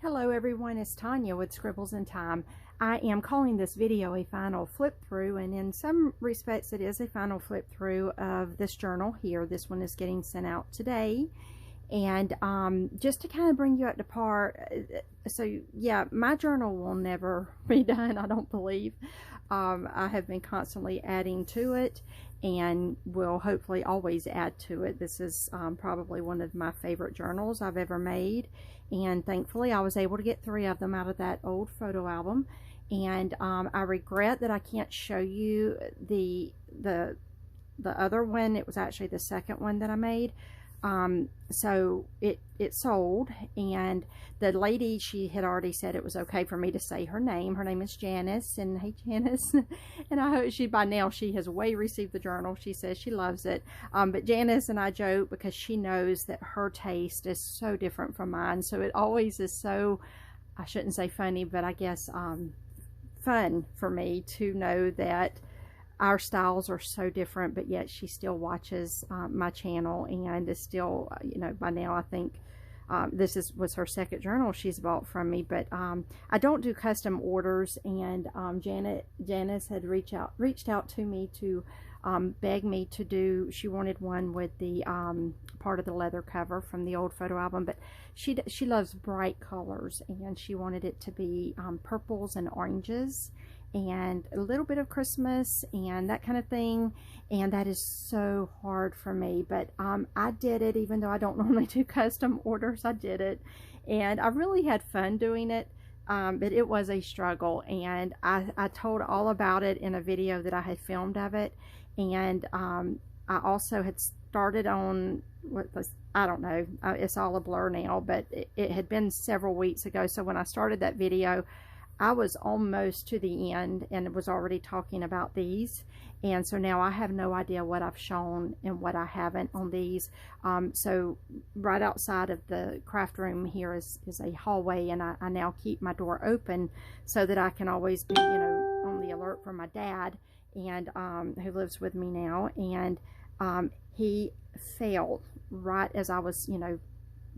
Hello everyone, it's Tonya with Scribblesintime. I am calling this video a final flip through, and in some respects it is a final flip through of this journal here. This one is getting sent out today, and just to kind of bring you up to par, so yeah, my journal will never be done, I don't believe. I have been constantly adding to it and will hopefully always add to it. This is probably one of my favorite journals I've ever made, and thankfully I was able to get 3 of them out of that old photo album. And I regret that I can't show you the other one. It was actually the second one that I made. So it sold, and the lady, she had already said it was okay for me to say her name. Her name is Janice, and hey Janice, and I hope by now she has way received the journal. She says she loves it. But Janice and I joke because she knows that her taste is so different from mine. So it always is so, I shouldn't say funny, but I guess fun for me to know that our styles are so different, but yet she still watches my channel and is still, you know, by now I think this was her second journal she's bought from me. But I don't do custom orders, and Janice had reached out to me to beg me to do. She wanted one with the part of the leather cover from the old photo album, but she loves bright colors, and she wanted it to be purples and oranges and a little bit of Christmas and that kind of thing, and that is so hard for me. But I did it, even though I don't normally do custom orders. I did it, and I really had fun doing it, but it was a struggle, and I told all about it in a video that I had filmed of it. And I also had started on what was, I don't know, it's all a blur now, but it had been several weeks ago. So when I started that video, I was almost to the end and was already talking about these, and so now I have no idea what I've shown and what I haven't on these. So right outside of the craft room here is a hallway, and I now keep my door open so that I can always be, you know, on the alert for my dad, and who lives with me now. And he fell right as I was, you know,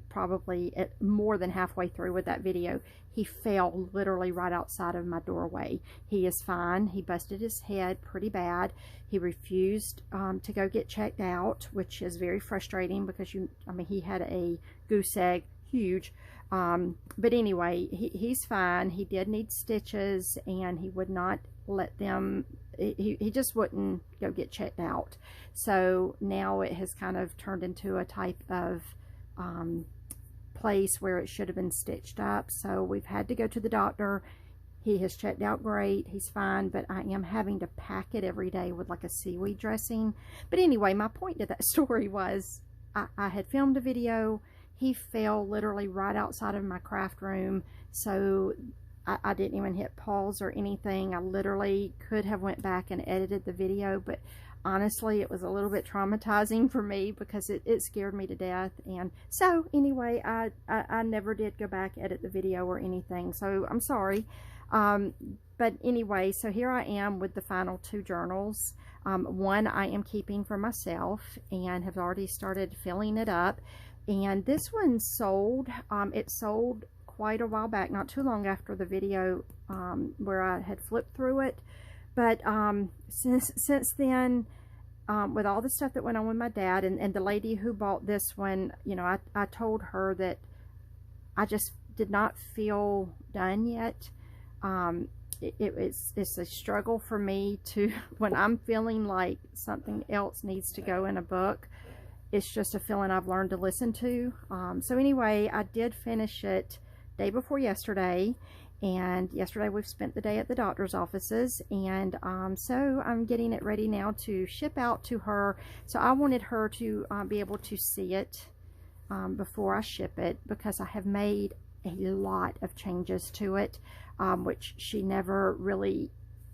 probably at more than halfway through with that video. He fell literally right outside of my doorway. He is fine. He busted his head pretty bad. He refused to go get checked out, which is very frustrating because I mean, he had a goose egg, huge. But anyway, he's fine. He did need stitches, and he would not let them, he just wouldn't go get checked out. So now it has kind of turned into a type of place where it should have been stitched up. So we've had to go to the doctor. He has checked out great. He's fine, but I am having to pack it every day with like a seaweed dressing. But anyway, my point to that story was I had filmed a video. He fell literally right outside of my craft room, so I didn't even hit pause or anything. I literally could have went back and edited the video, but honestly, it was a little bit traumatizing for me because it scared me to death. And so anyway, I never did go back, edit the video or anything, so I'm sorry. But anyway, so here I am with the final 2 journals. One I am keeping for myself and have already started filling it up. And this one sold. It sold quite a while back, not too long after the video where I had flipped through it. But since then, with all the stuff that went on with my dad, and the lady who bought this one, you know, I told her that I just did not feel done yet. It's a struggle for me to, when I'm feeling like something else needs to go in a book, it's just a feeling I've learned to listen to. So anyway, I did finish it day before yesterday. And yesterday we've spent the day at the doctor's offices, and so I'm getting it ready now to ship out to her. So I wanted her to be able to see it before I ship it, because I have made a lot of changes to it, which she never really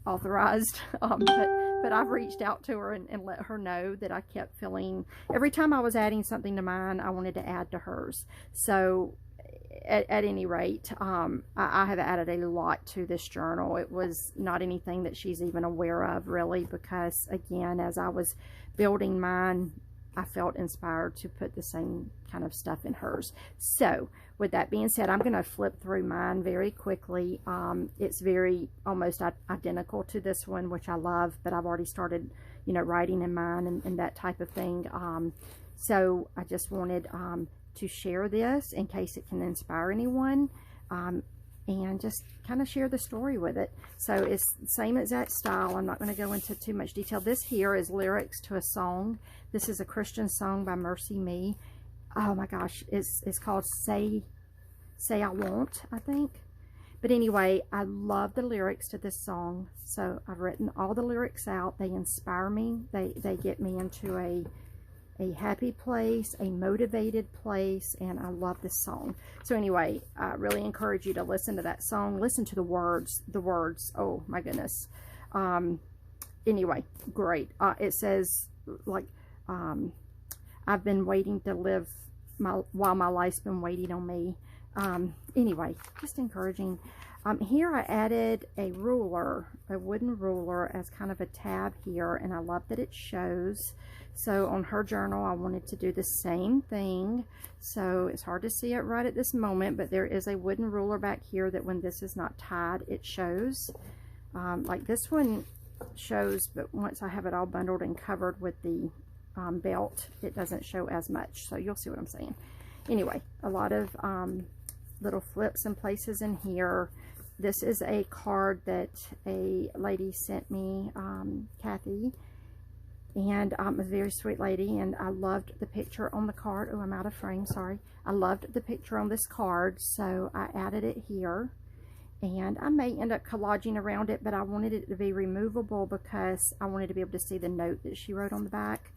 authorized. But I've reached out to her and let her know that I kept feeling, every time I was adding something to mine, I wanted to add to hers. So at any rate, I have added a lot to this journal. It was not anything that she's even aware of, really, because again, as I was building mine I felt inspired to put the same kind of stuff in hers. So with that being said, I'm going to flip through mine very quickly. It's very almost identical to this one, which I love, but I've already started, you know, writing in mine and that type of thing. So I just wanted to share this in case it can inspire anyone, and just kind of share the story with it. So it's the same exact style. I'm not going to go into too much detail. This here is lyrics to a song. This is a Christian song by Mercy Me. Oh my gosh, it's called Say I Won't, I think. But anyway, I love the lyrics to this song. So I've written all the lyrics out. They inspire me. They get me into a happy place, a motivated place, and I love this song. So anyway, I really encourage you to listen to that song. Listen to the words. Oh my goodness. Anyway, great. It says, like, I've been waiting to live while my life's been waiting on me. Anyway, just encouraging. Here I added a ruler, a wooden ruler, as kind of a tab here, and I love that it shows. So on her journal, I wanted to do the same thing. So it's hard to see it right at this moment, but there is a wooden ruler back here that when this is not tied, it shows. Like this one shows, but once I have it all bundled and covered with the belt, it doesn't show as much. So you'll see what I'm saying. Anyway, a lot of little flips and places in here. This is a card that a lady sent me, Kathy, and a very sweet lady, and I loved the picture on the card. Oh, I'm out of frame, sorry. I loved the picture on this card, so I added it here, and I may end up collaging around it, but I wanted it to be removable because I wanted to be able to see the note that she wrote on the back.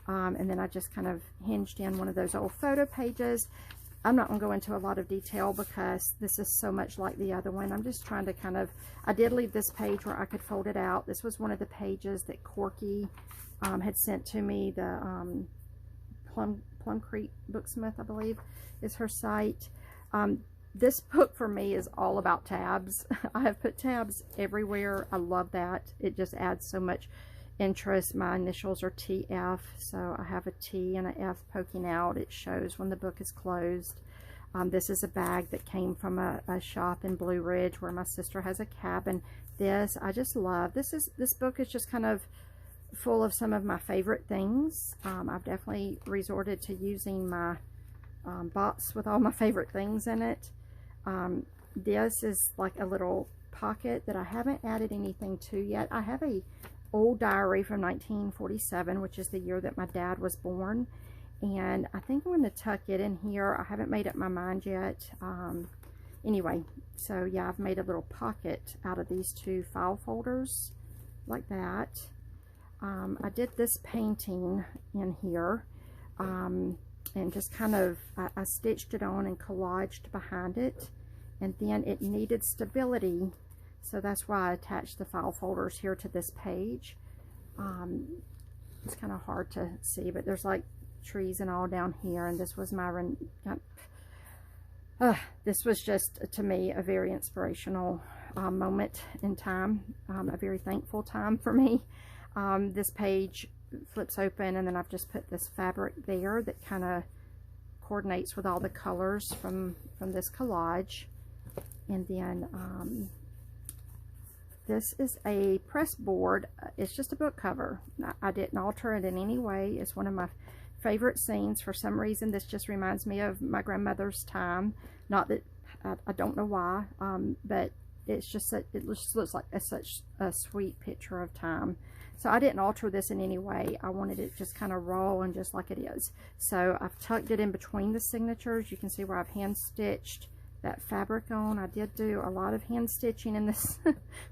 And then I just kind of hinged in one of those old photo pages. I'm not going to go into a lot of detail because this is so much like the other one. I'm just trying to kind of, I did leave this page where I could fold it out. This was one of the pages that Corky had sent to me. The Plum Creek Booksmith, I believe, is her site. This book for me is all about tabs. I have put tabs everywhere. I love that. It just adds so much interest. My initials are TF, so I have a T and a F poking out. It shows when the book is closed. This is a bag that came from a shop in Blue Ridge where my sister has a cabin. This I just love. This book is just kind of full of some of my favorite things. I've definitely resorted to using my box with all my favorite things in it. This is like a little pocket that I haven't added anything to yet. I have a old diary from 1947, which is the year that my dad was born, and I think I'm going to tuck it in here. I haven't made up my mind yet. Anyway, so yeah, I've made a little pocket out of these two file folders like that. I did this painting in here, and just kind of I stitched it on and collaged behind it, and then it needed stability. So that's why I attached the file folders here to this page. It's kind of hard to see, but there's like trees and all down here, and this was my this was just, to me, a very inspirational moment in time, a very thankful time for me. This page flips open, and then I've just put this fabric there that kind of coordinates with all the colors from this collage. And then this is a press board. It's just a book cover. I didn't alter it in any way. It's one of my favorite scenes. For some reason, this just reminds me of my grandmother's time. Not that I don't know why, but it's just that it just looks like such a sweet picture of time. So I didn't alter this in any way. I wanted it just kind of raw and just like it is. So I've tucked it in between the signatures. You can see where I've hand stitched that fabric on. I did do a lot of hand stitching in this,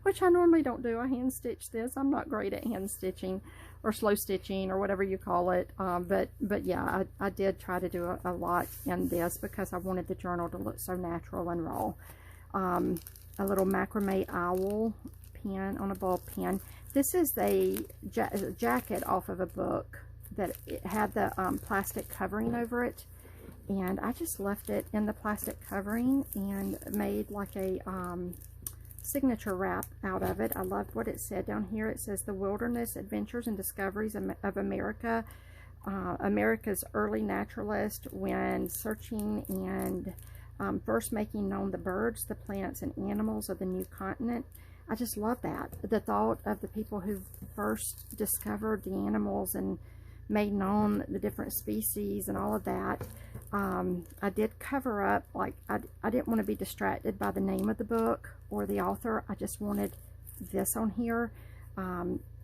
which I normally don't do. I hand stitch this. I'm not great at hand stitching or slow stitching or whatever you call it. But yeah, I did try to do a lot in this because I wanted the journal to look so natural and raw. A little macrame owl pen on a ball pen. This is a jacket off of a book that it had the plastic covering over it. And I just left it in the plastic covering and made like a signature wrap out of it. I loved what it said down here. It says, "The Wilderness Adventures and Discoveries of America, America's early naturalist when searching and first making known the birds, the plants, and animals of the new continent. I just love that. The thought of the people who first discovered the animals and made known the different species and all of that. I did cover up, like, I didn't want to be distracted by the name of the book or the author. I just wanted this on here.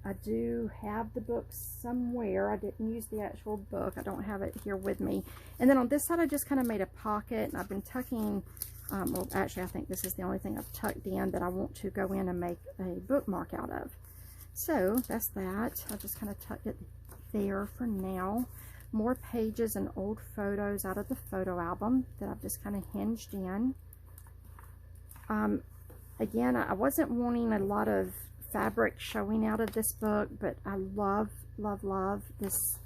I do have the book somewhere. I didn't use the actual book. I don't have it here with me. And then on this side, I just kind of made a pocket, and I've been tucking, well, actually, I think this is the only thing I've tucked in that I want to go in and make a bookmark out of. So that's that. I just kind of tucked it there for now. More pages and old photos out of the photo album that I've just kind of hinged in. Again, I wasn't wanting a lot of fabric showing out of this book, but I love this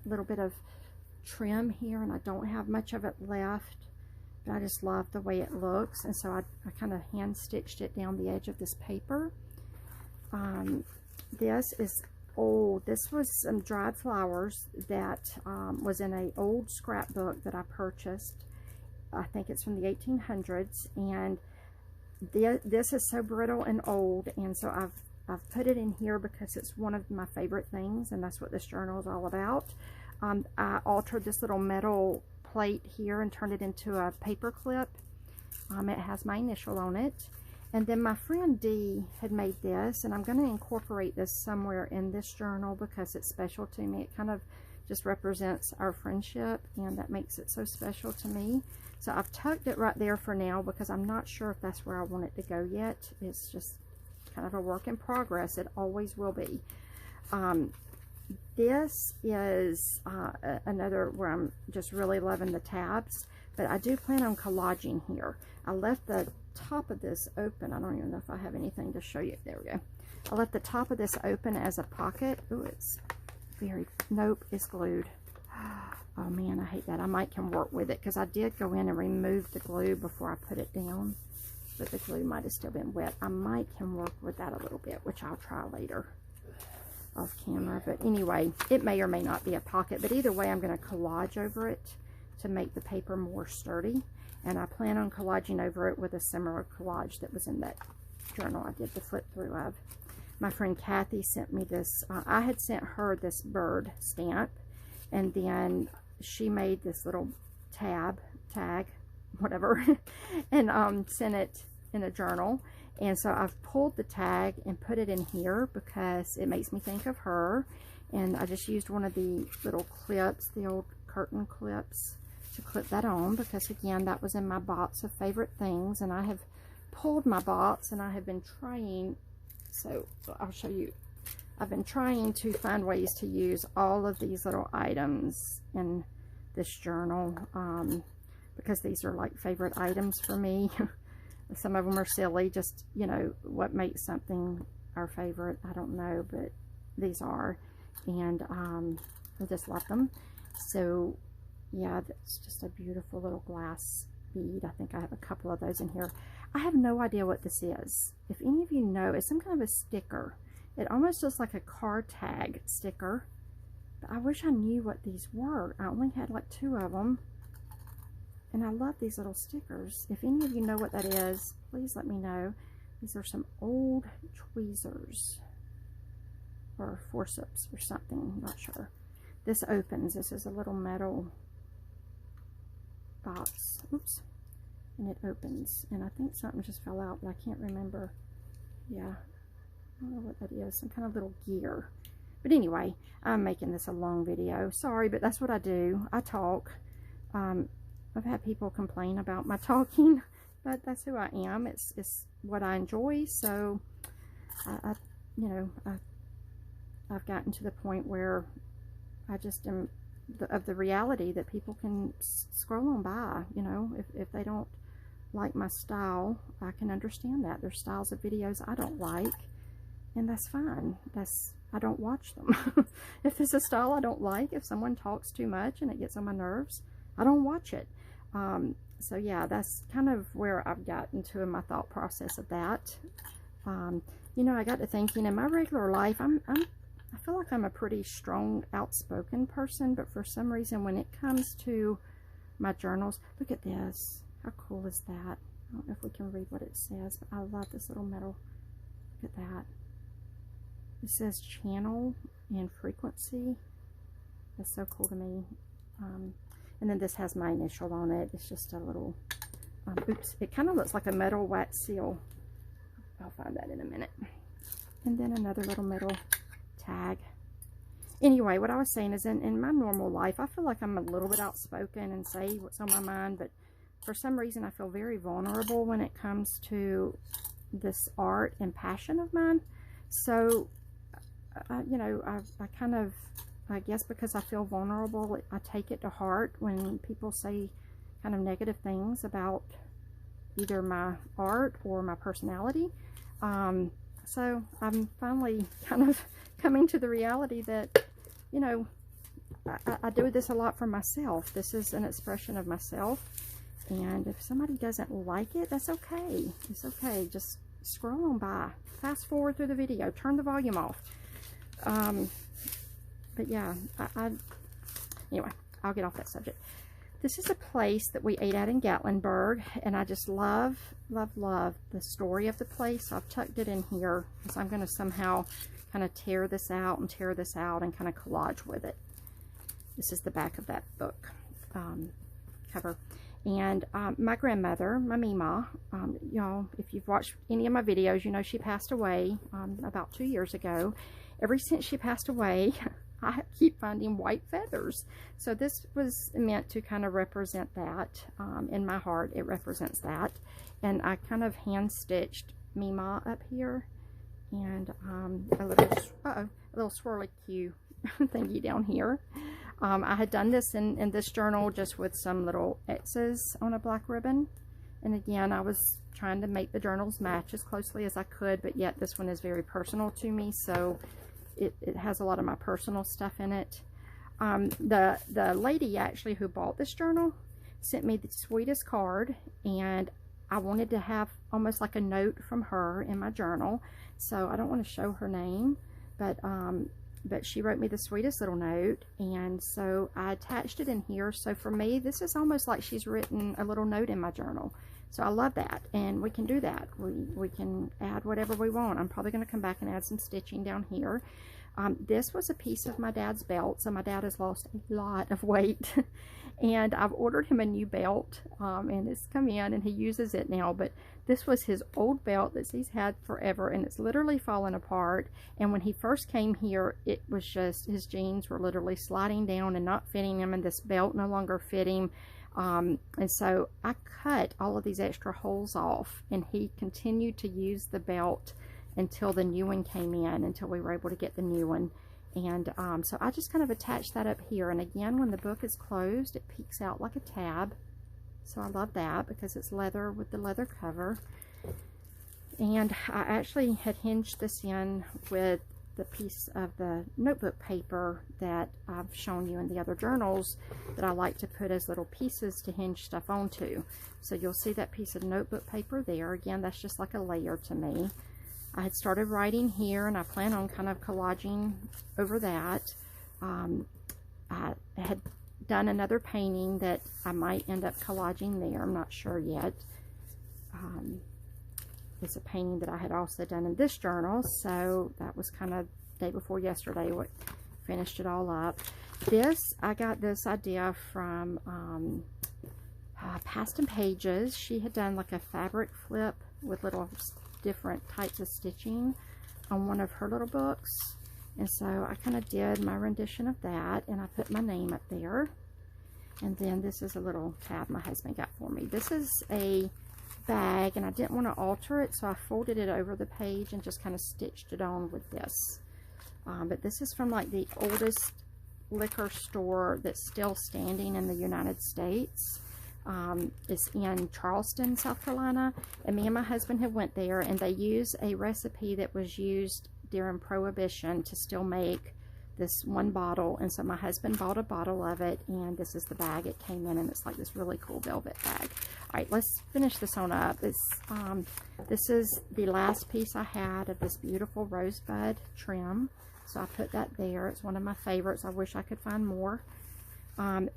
little bit of trim here, and I don't have much of it left, but I just love the way it looks, and so I kind of hand stitched it down the edge of this paper. This is old. This was some dried flowers that was in an old scrapbook that I purchased. I think it's from the 1800s, and this is so brittle and old, and so I've put it in here because it's one of my favorite things, and that's what this journal is all about. I altered this little metal plate here and turned it into a paper clip. It has my initial on it. And then my friend Dee had made this, and I'm going to incorporate this somewhere in this journal because it's special to me. It kind of just represents our friendship, and that makes it so special to me. So I've tucked it right there for now because I'm not sure if that's where I want it to go yet. It's just kind of a work in progress. It always will be. This is another where I'm just really loving the tabs, but I do plan on collaging here. I left the top of this open. I don't even know if I have anything to show you. There we go. I left the top of this open as a pocket. Oh, it's very, nope, it's glued. Oh man, I hate that. I might can work with it because I did go in and remove the glue before I put it down, but the glue might have still been wet. I might can work with that a little bit, which I'll try later off camera. But anyway, it may or may not be a pocket, but either way, I'm going to collage over it to make the paper more sturdy. And I plan on collaging over it with a similar collage that was in that journal I did the flip through of. My friend Kathy sent me this. I had sent her this bird stamp, and then she made this little tag, whatever, and sent it in a journal. And so I've pulled the tag and put it in here because it makes me think of her. And I just used one of the little clips, the old curtain clips, to clip that on because, again, that was in my box of favorite things. And I have pulled my box, and I have been trying, so I'll show you. I've been trying to find ways to use all of these little items in this journal because these are like favorite items for me. Some of them are silly, just, you know, what makes something our favorite, I don't know, but these are, and I just love them. So yeah, that's just a beautiful little glass bead. I think I have a couple of those in here. I have no idea what this is. If any of you know, it's some kind of a sticker. It almost looks like a car tag sticker, but I wish I knew what these were. I only had like 2 of them. And I love these little stickers. If any of you know what that is, please let me know. These are some old tweezers or forceps or something. I'm not sure. This opens. This is a little metal box. Oops. And it opens. And I think something just fell out, but I can't remember. Yeah. I don't know what that is. Some kind of little gear. But anyway, I'm making this a long video. Sorry, but that's what I do. I talk. I've had people complain about my talking, but that's who I am. It's what I enjoy. So, I've gotten to the point where I just am of the reality that people can scroll on by. You know, if they don't like my style, I can understand that. There's styles of videos I don't like, and that's fine. I don't watch them. If it's a style I don't like, if someone talks too much and it gets on my nerves, I don't watch it. So yeah, that's kind of where I've gotten to in my thought process of that. You know, I got to thinking in my regular life, I'm I feel like I'm a pretty strong, outspoken person, but for some reason when it comes to my journals, look at this. How cool is that? I don't know if we can read what it says, but I love this little metal. Look at that. It says channel and frequency. That's so cool to me. And then this has my initial on it. It's just a little, oops, it kind of looks like a metal wax seal. I'll find that in a minute. And then another little metal tag. Anyway, what I was saying is in my normal life, I feel like I'm a little bit outspoken and say what's on my mind, but for some reason I feel very vulnerable when it comes to this art and passion of mine. So, you know, I kind of, I guess because I feel vulnerable, I take it to heart when people say kind of negative things about either my art or my personality. So I'm finally kind of coming to the reality that, you know, I do this a lot for myself. This is an expression of myself. And if somebody doesn't like it, that's okay. It's okay. Just scroll on by. Fast forward through the video. Turn the volume off. But yeah, anyway, I'll get off that subject. This is a place that we ate at in Gatlinburg, and I just love, love, love the story of the place. So I've tucked it in here, so I'm going to somehow kind of tear this out and kind of collage with it. This is the back of that book cover. And my grandmother, my Mima, y'all, if you've watched any of my videos, you know she passed away about 2 years ago. Ever since she passed away, I keep finding white feathers. So this was meant to kind of represent that. In my heart, it represents that. And I kind of hand stitched Mima up here. And a little swirly Q thingy down here. I had done this in this journal just with some little X's on a black ribbon. And again, I was trying to make the journals match as closely as I could, but yet this one is very personal to me, so it has a lot of my personal stuff in it. The lady actually who bought this journal sent me the sweetest card, and I wanted to have almost like a note from her in my journal. So I don't want to show her name, but she wrote me the sweetest little note, and so I attached it in here. So for me, this is almost like she's written a little note in my journal. So I love that, and we can do that. We can add whatever we want. I'm probably going to come back and add some stitching down here. This was a piece of my dad's belt, so my dad has lost a lot of weight. And I've ordered him a new belt, and it's come in, and he uses it now. But this was his old belt that he's had forever, and it's literally fallen apart. And when he first came here, it was just, his jeans were literally sliding down and not fitting him, and this belt no longer fit him. And so I cut all of these extra holes off, and he continued to use the belt until the new one came in, until we were able to get the new one. And so I just kind of attached that up here. And again, when the book is closed, it peeks out like a tab. So I love that because it's leather with the leather cover. And I actually had hinged this in with the piece of the notebook paper that I've shown you in the other journals that I like to put as little pieces to hinge stuff onto. So you'll see that piece of notebook paper there. Again, that's just like a layer to me. I had started writing here, and I plan on kind of collaging over that. I had done another painting that I might end up collaging there. I'm not sure yet. It's a painting that I had also done in this journal, so that was kind of day before yesterday what finished it all up. This, I got this idea from Past and Pages. She had done like a fabric flip with little different types of stitching on one of her little books, and so I kind of did my rendition of that, and I put my name up there. And then this is a little tab my husband got for me. This is a bag, and I didn't want to alter it, so I folded it over the page and just kind of stitched it on with this. But this is from like the oldest liquor store that's still standing in the United States. It's in Charleston, South Carolina, and me and my husband have went there, and they use a recipe that was used during Prohibition to still make this one bottle. And so my husband bought a bottle of it, and this is the bag it came in, and it's like this really cool velvet bag. All right, let's finish this on up. This is the last piece I had of this beautiful rosebud trim. So I put that there. It's one of my favorites. I wish I could find more.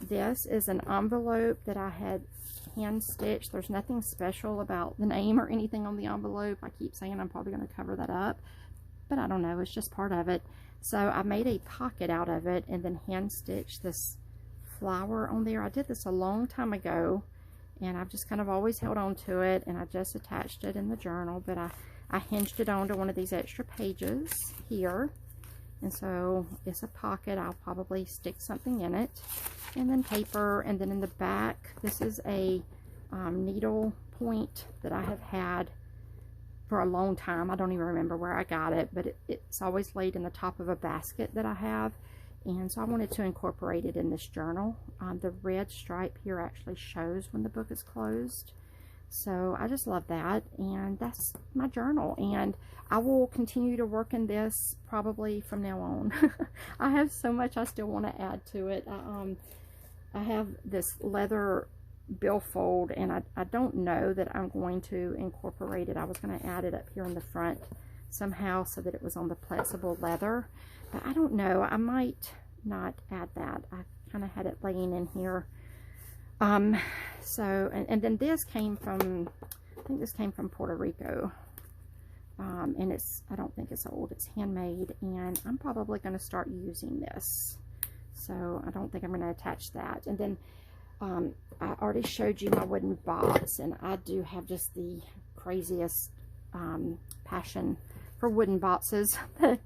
This is an envelope that I had hand stitched. There's nothing special about the name or anything on the envelope. I keep saying I'm probably going to cover that up, but I don't know. It's just part of it. So I made a pocket out of it and then hand stitched this flower on there. I did this a long time ago, and I've just kind of always held on to it, and I just attached it in the journal, but I hinged it onto one of these extra pages here. And so it's a pocket. I'll probably stick something in it, and then paper. And then in the back, this is a needle point that I have had for a long time. I don't even remember where I got it, but it's always laid in the top of a basket that I have. And so I wanted to incorporate it in this journal. The red stripe here actually shows when the book is closed. So I just love that, and that's my journal, and I will continue to work in this probably from now on. I have so much I still want to add to it. I have this leather billfold, and I don't know that I'm going to incorporate it. I was going to add it up here in the front somehow so that it was on the flexible leather, but I don't know. I might not add that. I kind of had it laying in here. So, and then this came from, I think this came from Puerto Rico, and I don't think it's old, it's handmade, and I'm probably going to start using this, so I don't think I'm going to attach that. And then, I already showed you my wooden box, and I do have just the craziest, passion for wooden boxes. I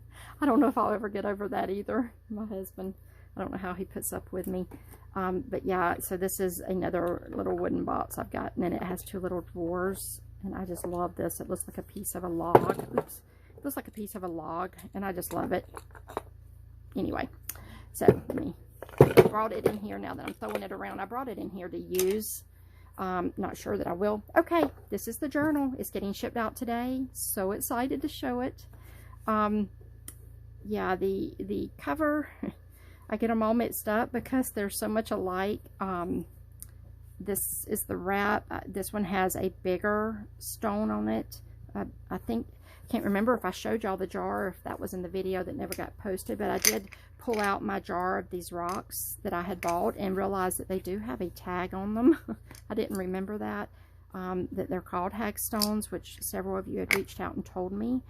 don't know if I'll ever get over that either. My husband, I don't know how he puts up with me. But yeah, so this is another little wooden box I've got, and it has two little drawers, and I just love this. It looks like a piece of a log. Oops. It looks like a piece of a log, and I just love it. Anyway, so I brought it in here now that I'm throwing it around. I brought it in here to use. Not sure that I will. Okay, this is the journal. It's getting shipped out today. So excited to show it. Yeah, the cover... I get them all mixed up because they're so much alike. This is the wrap. This one has a bigger stone on it. I can't remember if I showed y'all the jar, or if that was in the video that never got posted, but I did pull out my jar of these rocks that I had bought and realized that they do have a tag on them. I didn't remember that, that they're called hagstones, which several of you had reached out and told me.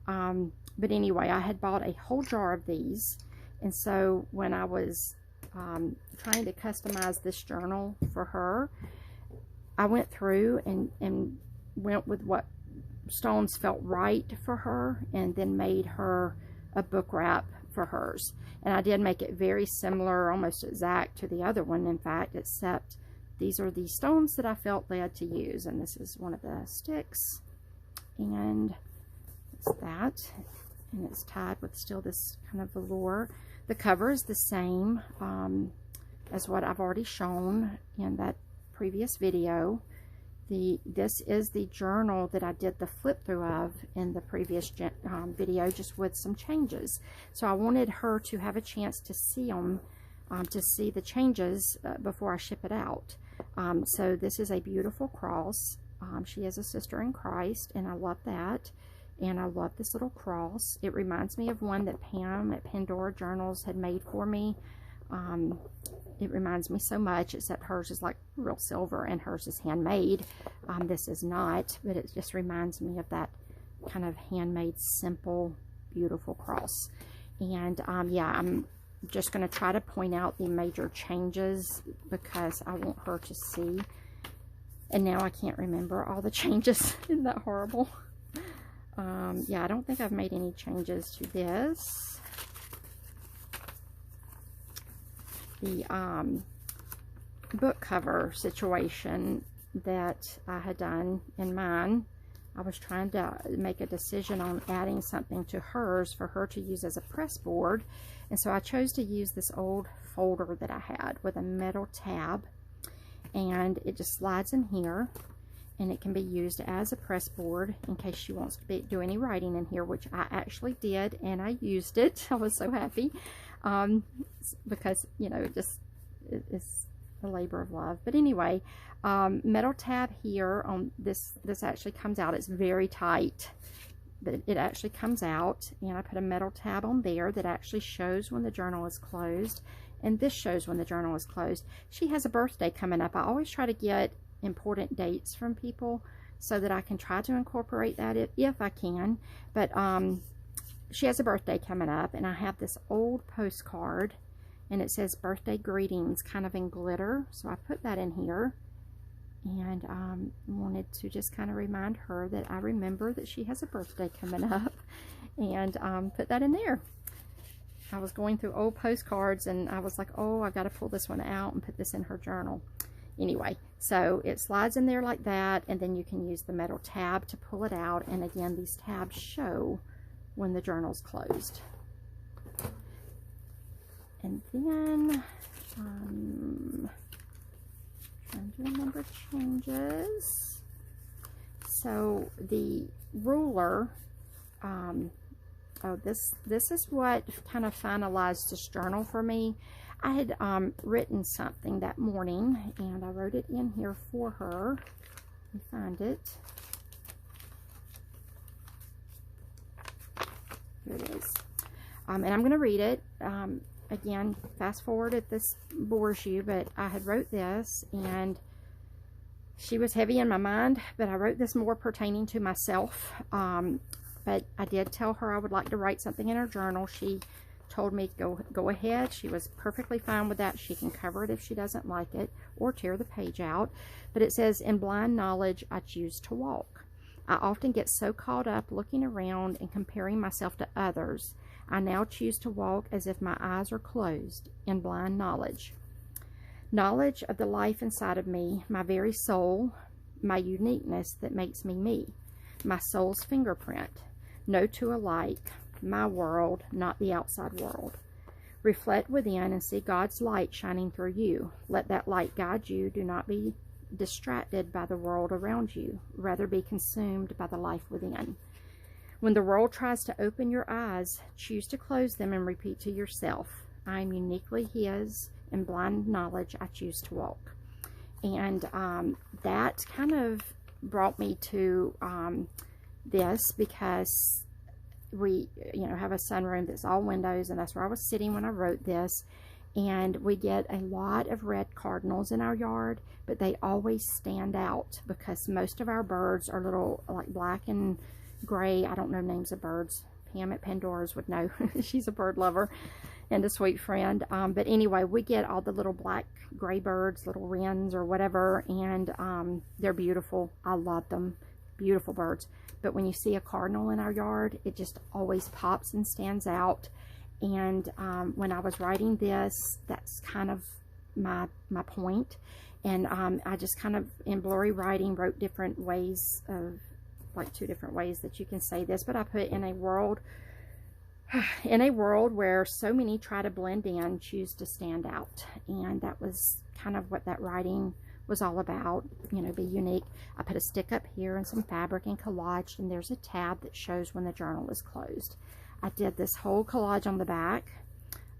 But anyway, I had bought a whole jar of these. And so when I was trying to customize this journal for her, I went through and went with what stones felt right for her, and then made her a book wrap for hers. And I did make it very similar, almost exact to the other one, in fact, except these are the stones that I felt led to use. And this is one of the sticks, and it's that, and it's tied with still this kind of velour. The cover is the same as what I've already shown in that previous video. This is the journal that I did the flip through of in the previous video, just with some changes. So I wanted her to have a chance to see them, to see the changes before I ship it out. So this is a beautiful cross. She is a sister in Christ, and I love that. And I love this little cross. It reminds me of one that Pam at Pandora Journals had made for me. It reminds me so much, except hers is like real silver and hers is handmade. This is not, but it just reminds me of that kind of handmade, simple, beautiful cross. And yeah, I'm just going to try to point out the major changes because I want her to see. And now I can't remember all the changes. Isn't that horrible? Yeah, I don't think I've made any changes to this. The book cover situation that I had done in mine, I was trying to make a decision on adding something to hers for her to use as a press board. And so I chose to use this old folder that I had with a metal tab, and it just slides in here. And it can be used as a press board in case she wants to do any writing in here, which I actually did, and I used it. I was so happy because, you know, it's a labor of love. But anyway, metal tab here on this actually comes out. It's very tight. but it actually comes out, and I put a metal tab on there that actually shows when the journal is closed, and this shows when the journal is closed. She has a birthday coming up. I always try to get important dates from people so that I can try to incorporate that if I can, but she has a birthday coming up, and I have this old postcard, and it says birthday greetings kind of in glitter, so I put that in here, and wanted to just kind of remind her that I remember that she has a birthday coming up, and put that in there. I was going through old postcards, and I was like, oh, I got to pull this one out and put this in her journal. Anyway, so it slides in there like that, and then you can use the metal tab to pull it out, and again, these tabs show when the journal's closed. And then trying to remember changes. So the ruler, oh, this is what kind of finalized this journal for me. I had written something that morning, and I wrote it in here for her. Let me find it. Here it is. And I'm going to read it. Again, fast forward if this bores you, but I had wrote this, and she was heavy in my mind, but I wrote this more pertaining to myself. But I did tell her I would like to write something in her journal. She told me go ahead. She was perfectly fine with that. She can cover it if she doesn't like it, or tear the page out. But it says, in blind knowledge, I choose to walk. I often get so caught up looking around and comparing myself to others. I now choose to walk as if my eyes are closed, in blind knowledge. Knowledge of the life inside of me, my very soul, my uniqueness that makes me me, my soul's fingerprint. No two alike, my world, not the outside world. Reflect within and see God's light shining through you. Let that light guide you. Do not be distracted by the world around you. Rather be consumed by the life within. When the world tries to open your eyes, choose to close them and repeat to yourself, I am uniquely His. In blind knowledge, I choose to walk. And that kind of brought me to this, because we have a sunroom that's all windows, and that's where I was sitting when I wrote this. And we get a lot of red cardinals in our yard, but they always stand out because most of our birds are little like black and gray. I don't know names of birds. Pam at Pandora's would know. She's a bird lover and a sweet friend. But anyway, we get all the little black gray birds, little wrens or whatever, and they're beautiful. I love them. Beautiful birds. But when you see a cardinal in our yard, it just always pops and stands out. And when I was writing this, that's kind of my point. And I just kind of, in blurry writing, wrote different ways of, like 2 different ways that you can say this. But I put, in a world where so many try to blend in, choose to stand out. And that was kind of what that writing was all about, be unique. I put a stick up here and some fabric and collaged, and there's a tab that shows when the journal is closed. I did this whole collage on the back.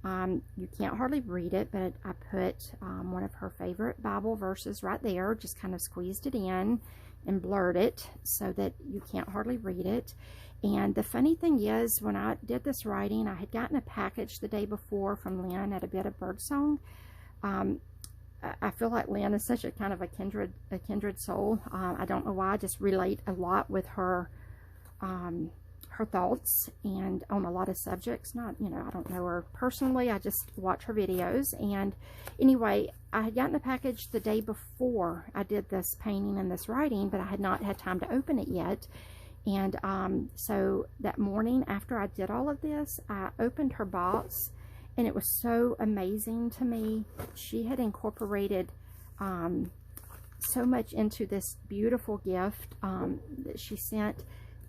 You can't hardly read it, but I put one of her favorite Bible verses right there, just kind of squeezed it in and blurred it so that you can't hardly read it. And the funny thing is, when I did this writing, I had gotten a package the day before from Lynn at A Bit of Birdsong. I feel like Lynn is such a kind of a kindred soul. I don't know why. I just relate a lot with her thoughts and on a lot of subjects. Not, I don't know her personally. I just watch her videos. And anyway, I had gotten a package the day before I did this painting and this writing, but I had not had time to open it yet. And so that morning after I did all of this, I opened her box, and it was so amazing to me. She had incorporated so much into this beautiful gift that she sent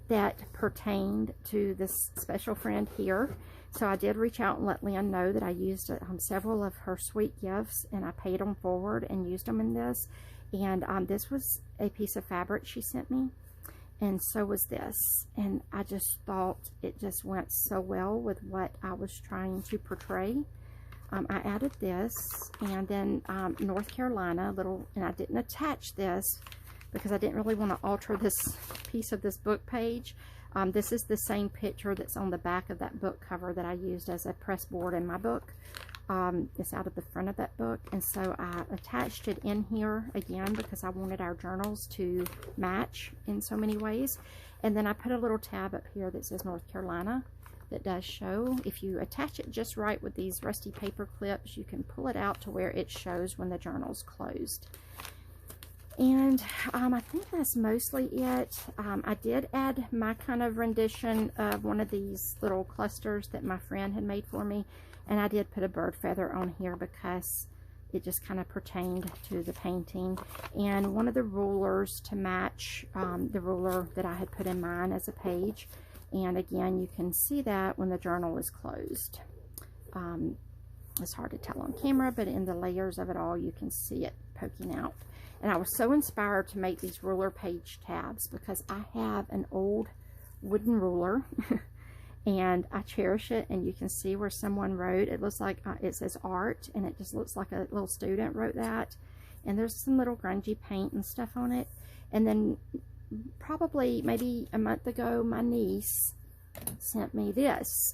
that pertained to this special friend here. So I did reach out and let Lynn know that I used several of her sweet gifts, and I paid them forward and used them in this. And this was a piece of fabric she sent me, and so was this. And I just thought it just went so well with what I was trying to portray. I added this, and then North Carolina, and I didn't attach this because I didn't really want to alter this piece of this book page. This is the same picture that's on the back of that book cover that I used as a press board in my book. It's out of the front of that book, and so I attached it in here again because I wanted our journals to match in so many ways. And then I put a little tab up here that says North Carolina that does show. If you attach it just right with these rusty paper clips, you can pull it out to where it shows when the journal's closed. And I think that's mostly it. I did add my kind of rendition of one of these little clusters that my friend had made for me, and I did put a bird feather on here because it just kind of pertained to the painting, and one of the rulers to match the ruler that I had put in mine as a page. And again, you can see that when the journal is closed. It's hard to tell on camera, but in the layers of it all, you can see it poking out. And I was so inspired to make these ruler page tabs because I have an old wooden ruler and I cherish it. And you can see where someone wrote, it looks like it says art, and it just looks like a little student wrote that. And there's some little grungy paint and stuff on it. And then probably maybe a month ago, my niece sent me this.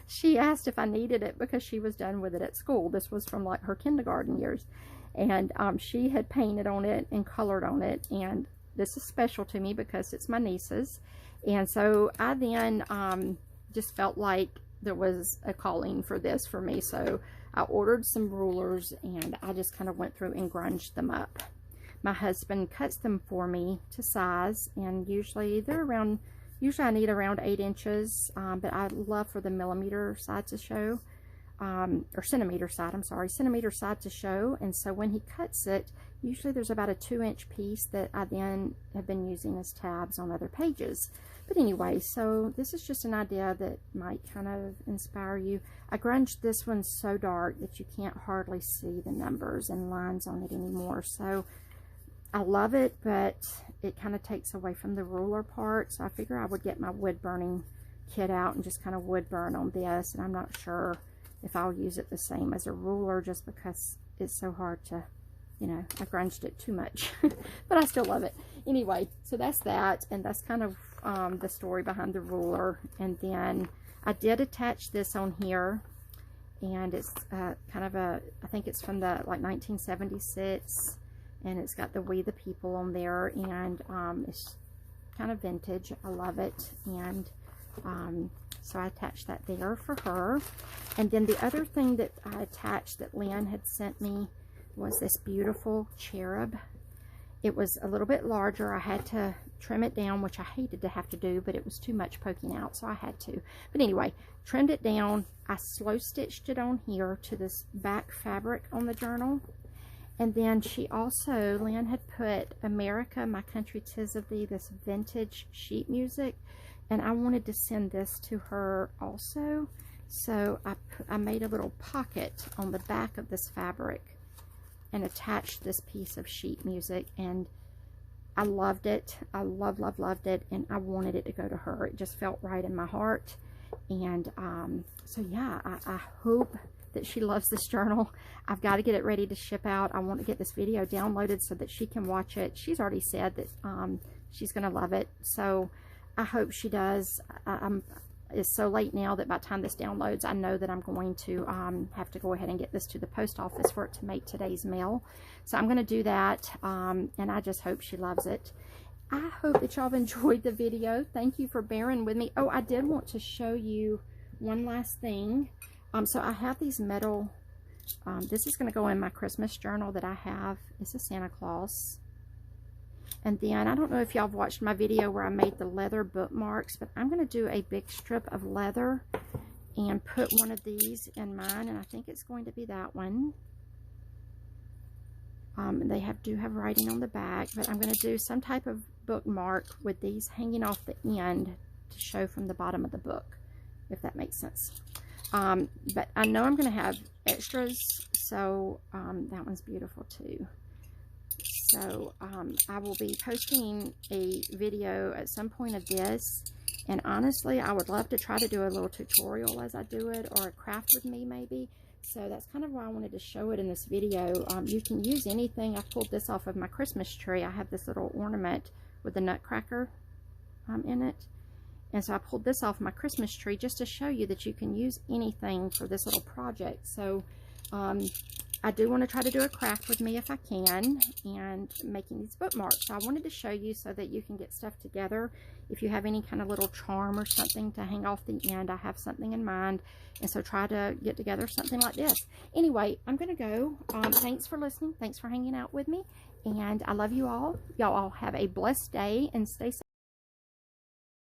She asked if I needed it because she was done with it at school. This was from like her kindergarten years. And she had painted on it and colored on it, and this is special to me because it's my niece's. And so I then just felt like there was a calling for this for me, so I ordered some rulers and I just kind of went through and grunged them up. My husband cuts them for me to size, and usually they're around, usually I need around 8 inches, but I love for the millimeter side to show. Or centimeter side, I'm sorry, centimeter side to show. And so when he cuts it, usually there's about a 2-inch piece that I then have been using as tabs on other pages. But anyway, so this is just an idea that might kind of inspire you. I grunged this one so dark that you can't hardly see the numbers and lines on it anymore. So I love it, but it kind of takes away from the ruler part. So I figure I would get my wood burning kit out and just kind of wood burn on this. And I'm not sure if I'll use it the same as a ruler, just because it's so hard to, you know, I grunged it too much. But I still love it. Anyway, so that's that, and that's kind of the story behind the ruler. And then I did attach this on here, and it's kind of a, I think it's from the like 1976, and it's got the We the People on there, and it's kind of vintage. I love it. And so I attached that there for her. And then the other thing that I attached that Lynn had sent me was this beautiful cherub. It was a little bit larger. I had to trim it down, which I hated to have to do, but it was too much poking out, so I had to. But anyway, trimmed it down. I slow stitched it on here to this back fabric on the journal. And then she also, Lynn had put America, My Country 'Tis of Thee, this vintage sheet music. And I wanted to send this to her also. So I made a little pocket on the back of this fabric and attached this piece of sheet music. And I loved it. I loved it. And I wanted it to go to her. It just felt right in my heart. And so yeah, I hope that she loves this journal. I've got to get it ready to ship out. I want to get this video downloaded so that she can watch it. She's already said that she's going to love it. So I hope she does. It's so late now that by the time this downloads, I know that I'm going to have to go ahead and get this to the post office for it to make today's mail. So I'm going to do that, and I just hope she loves it. I hope that y'all have enjoyed the video. Thank you for bearing with me. Oh, I did want to show you one last thing. So I have these metal, this is going to go in my Christmas journal that I have. It's a Santa Claus. And then, I don't know if y'all have watched my video where I made the leather bookmarks, but I'm going to do a big strip of leather and put one of these in mine, and I think it's going to be that one. They do have writing on the back, but I'm going to do some type of bookmark with these hanging off the end to show from the bottom of the book, if that makes sense. But I know I'm going to have extras, so that one's beautiful too. So I will be posting a video at some point of this, and honestly I would love to try to do a little tutorial as I do it, or a craft with me maybe, So that's kind of why I wanted to show it in this video. You can use anything. I pulled this off of my Christmas tree. I have this little ornament with the nutcracker in it. And so I pulled this off my Christmas tree just to show you that you can use anything for this little project. So I do want to try to do a craft with me if I can, and making these bookmarks. So I wanted to show you so that you can get stuff together. If you have any kind of little charm or something to hang off the end, I have something in mind. And so try to get together something like this. Anyway, I'm going to go. Thanks for listening. Thanks for hanging out with me. And I love you all. Y'all all have a blessed day and stay safe.